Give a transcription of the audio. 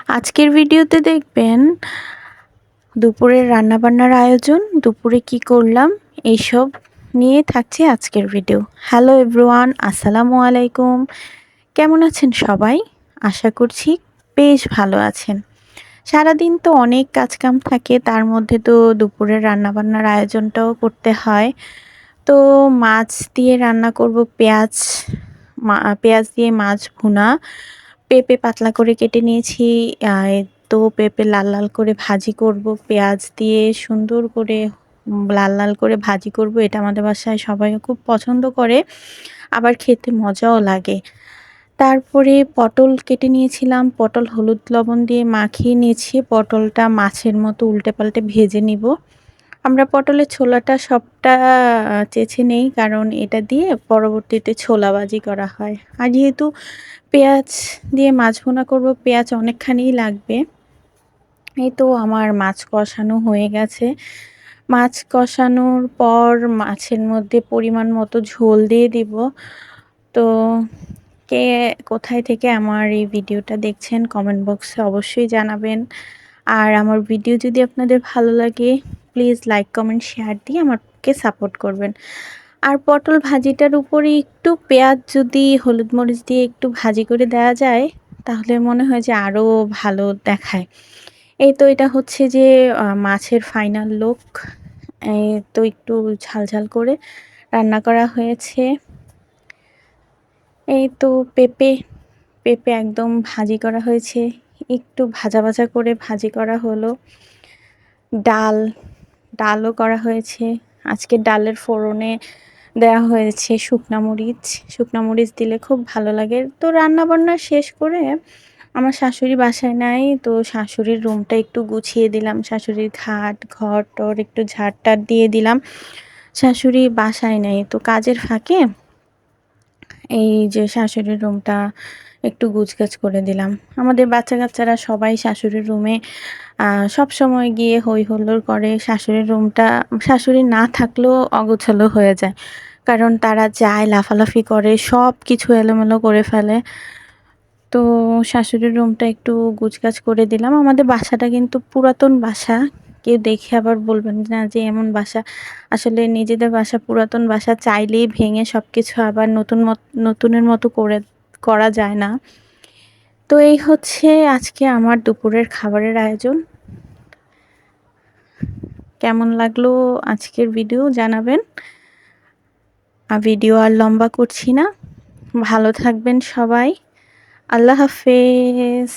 আজকের ভিডিওতে দেখবেন দুপুরের রান্নাবান্নার আয়োজন, দুপুরে কি করলাম এইসব নিয়ে থাকছে আজকের ভিডিও। হ্যালো এভরিওয়ান, আসসালামু আলাইকুম। কেমন আছেন সবাই? আশা করছি বেশ ভালো আছেন। সারাদিন তো অনেক কাজকাম থাকে, তার মধ্যে তো দুপুরের রান্নাবান্নার আয়োজনটাও করতে হয়। তো মাছ দিয়ে রান্না করব, পেঁয়াজ দিয়ে মাছ ভুনা। পেঁপে পাতলা করে কেটে নিয়েছি। তো পেঁপে লাল লাল করে ভাজি করব, পেঁয়াজ দিয়ে সুন্দর করে লাল লাল করে ভাজি করব। এটা আমাদের বাসায় সবাই খুব পছন্দ করে, আবার খেতে মজাও লাগে। তারপরে পটল কেটে নিয়েছিলাম, পটল হলুদ লবণ দিয়ে মাখিয়ে নিয়েছি। পটলটা মাছের মতো উল্টে পাল্টে ভেজে নিব। আমরা পটলের ছোলাটা সবটা চেঁচে নেই, কারণ এটা দিয়ে পরবর্তীতে ছোলা ভাজি করা হয়। আর যেহেতু পেঁয়াজ দিয়ে মাছ ভুনা করব, পেঁয়াজ অনেকখানিই লাগবে। এই তো আমার মাছ কষানো হয়ে গেছে। মাছ কষানোর পর মাছের মধ্যে পরিমাণ মতো ঝোল দিয়ে দিব। তো কে কোথায় থেকে আমার এই ভিডিওটা দেখছেন কমেন্ট বক্সে অবশ্যই জানাবেন। আর আমার ভিডিও যদি আপনাদের ভালো লাগে, প্লিজ লাইক কমেন্ট শেয়ার দিয়ে আমাকে সাপোর্ট করবেন। আর পটল ভাজিটার উপরে একটু পেঁয়াজ যদি হলুদ মরিচ দিয়ে একটু ভাজি করে দেওয়া যায়, তাহলে মনে হয় যে আরও ভালো দেখায়। এই তো এটা হচ্ছে যে মাছের ফাইনাল লুক। এই তো একটু ঝাল ঝাল করে রান্না করা হয়েছে। এই তো পেঁপে একদম ভাজি করা হয়েছে, একটু ভাজা ভাজা করে ভাজি করা হলো। ডালও করা হয়েছে। আজকে ডালের ফোড়নে দেওয়া হয়েছে শুকনা মরিচ দিলে খুব ভালো লাগে। তো রান্না বান্না শেষ করে আমার শাশুড়ি বাসায় নাই, তো শাশুড়ির রুমটা একটু গুছিয়ে দিলাম। শাশুড়ির ঘর টর একটু ঝাড় দিয়ে দিলাম। শাশুড়ি বাসায় নাই, তো কাজের ফাঁকে এই যে শাশুড়ির রুমটা একটু গুছগাছ করে দিলাম। আমাদের বাচ্চা কাচ্চারা সবাই শাশুড়ির রুমে সব সময় গিয়ে হই হুল্লোড় করে। শাশুড়ি না থাকলেও অগোছালো হয়ে যায়, কারণ তারা যায় লাফালাফি করে, সব কিছু এলোমেলো করে ফেলে। তো শাশুড়ির রুমটা একটু গুছগাছ করে দিলাম। আমাদের বাসাটা কিন্তু পুরাতন বাসা, কেউ দেখে আবার বলবেন না যে এমন বাসা। আসলে নিজেদের বাসা, পুরাতন বাসা চাইলেই ভেঙে সবকিছু আবার নতুনের মতো করা যায় না। তো এই হচ্ছে আজকে আমার দুপুরের খাবারের আয়োজন। কেমন লাগলো আজকের ভিডিও জানাবেন। ভিডিও আর লম্বা করছি না, ভালো থাকবেন সবাই। আল্লাহ হাফেজ।